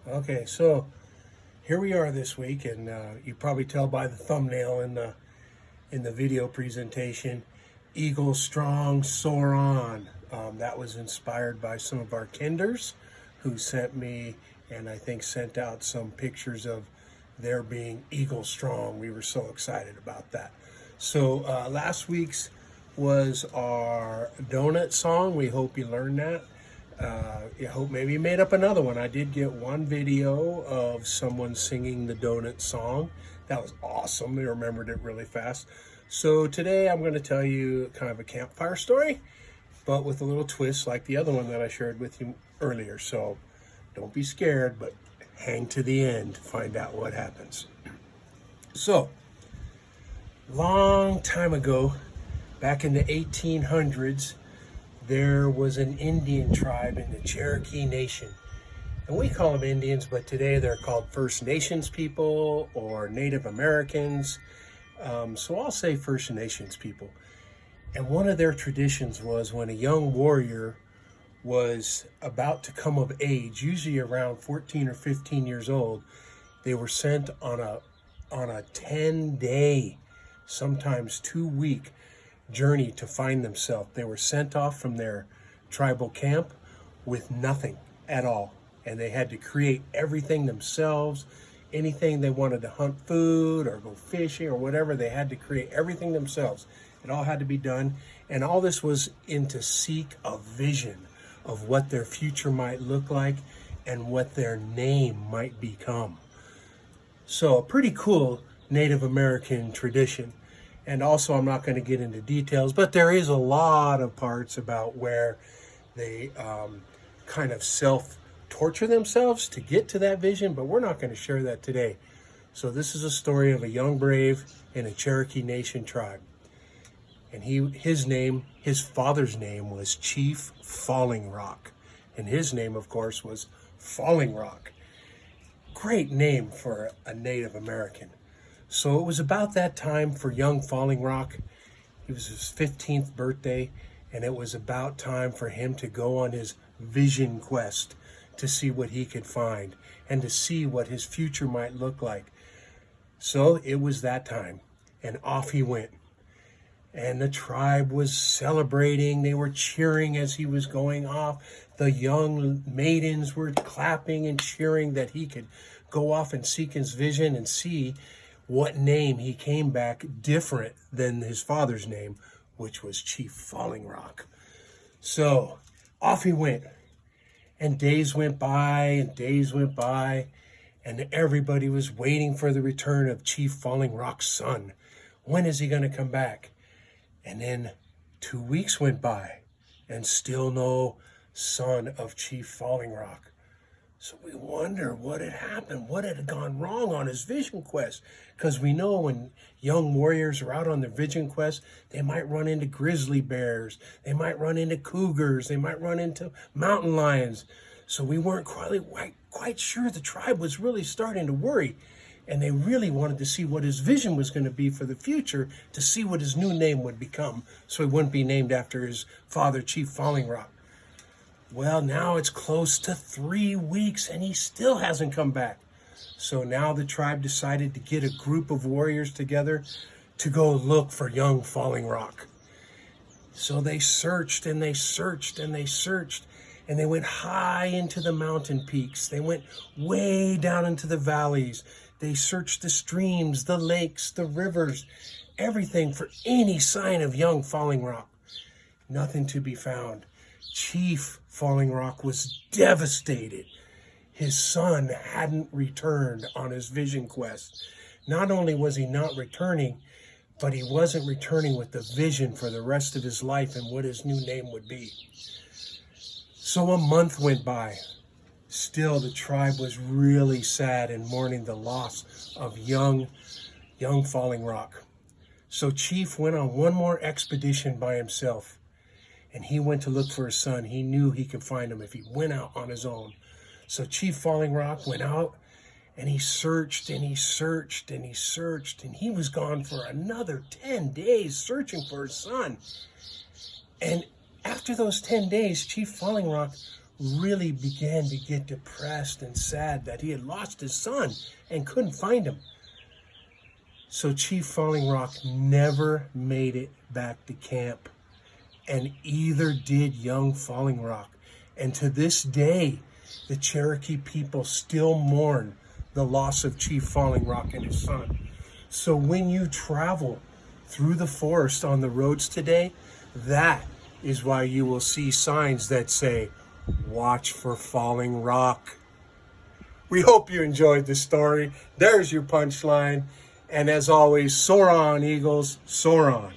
Okay, so here we are this week, and you probably tell by the thumbnail in the video presentation, Eagle Strong Soar On. That was inspired by some of our kinders who sent me, and I think sent out some pictures of their being Eagle Strong. We were so excited about that. So last week's was our donut song. We hope you learned that. I hope maybe you made up another one. I did get one video of someone singing the donut song. That was awesome. They remembered it really fast. So today I'm going to tell you kind of a campfire story, but with a little twist like the other one that I shared with you earlier. So don't be scared, but hang to the end to find out what happens. So, long time ago, back in the 1800s, there was an Indian tribe in the Cherokee Nation. And we call them Indians, but today they're called First Nations people or Native Americans. So I'll say First Nations people. And one of their traditions was when a young warrior was about to come of age, usually around 14 or 15 years old, they were sent on a 10-day, sometimes 2-week journey to find themselves. They were sent off from their tribal camp with nothing at all, and they had to create everything themselves. Anything they wanted to hunt food or go fishing or whatever, they had to create everything themselves. It all had to be done, and all this was to seek a vision of what their future might look like and what their name might become. So a pretty cool Native American tradition. And also, I'm not going to get into details, but there is a lot of parts about where they kind of self-torture themselves to get to that vision, but we're not going to share that today. So this is a story of a young brave in a Cherokee Nation tribe. And his father's name was Chief Falling Rock. And his name, of course, was Falling Rock. Great name for a Native American. So it was about that time for young Falling Rock. It was his 15th birthday, and it was about time for him to go on his vision quest to see what he could find and to see what his future might look like. So it was that time, and off he went. And the tribe was celebrating. They were cheering as he was going off. The young maidens were clapping and cheering that he could go off and seek his vision and see what name he came back different than his father's name, which was Chief Falling Rock. So off he went, and days went by and days went by, and everybody was waiting for the return of Chief Falling Rock's son. When is he going to come back? And then 2 weeks went by, and still no son of Chief Falling Rock. So we wonder what had happened, what had gone wrong on his vision quest. Because we know when young warriors are out on their vision quest, they might run into grizzly bears, they might run into cougars, they might run into mountain lions. So we weren't quite sure. The tribe was really starting to worry. And they really wanted to see what his vision was going to be for the future, to see what his new name would become, so he wouldn't be named after his father, Chief Falling Rock. Well, now it's close to 3 weeks, and he still hasn't come back. So now the tribe decided to get a group of warriors together to go look for young Falling Rock. So they searched and they searched and they searched, and they went high into the mountain peaks. They went way down into the valleys. They searched the streams, the lakes, the rivers, everything for any sign of young Falling Rock. Nothing to be found. Chief Falling Rock was devastated. His son hadn't returned on his vision quest. Not only was he not returning, but he wasn't returning with the vision for the rest of his life and what his new name would be. So a month went by. Still, the tribe was really sad and mourning the loss of young Falling Rock. So Chief went on one more expedition by himself, and he went to look for his son. He knew he could find him if he went out on his own. So Chief Falling Rock went out, and he searched and he searched and he searched, and he was gone for another 10 days searching for his son. And after those 10 days, Chief Falling Rock really began to get depressed and sad that he had lost his son and couldn't find him. So Chief Falling Rock never made it back to camp, and either did young Falling Rock. And to this day, the Cherokee people still mourn the loss of Chief Falling Rock and his son. So when you travel through the forest on the roads today, that is why you will see signs that say, "Watch for Falling Rock." We hope you enjoyed the story. There's your punchline. And as always, soar on, Eagles, soar on.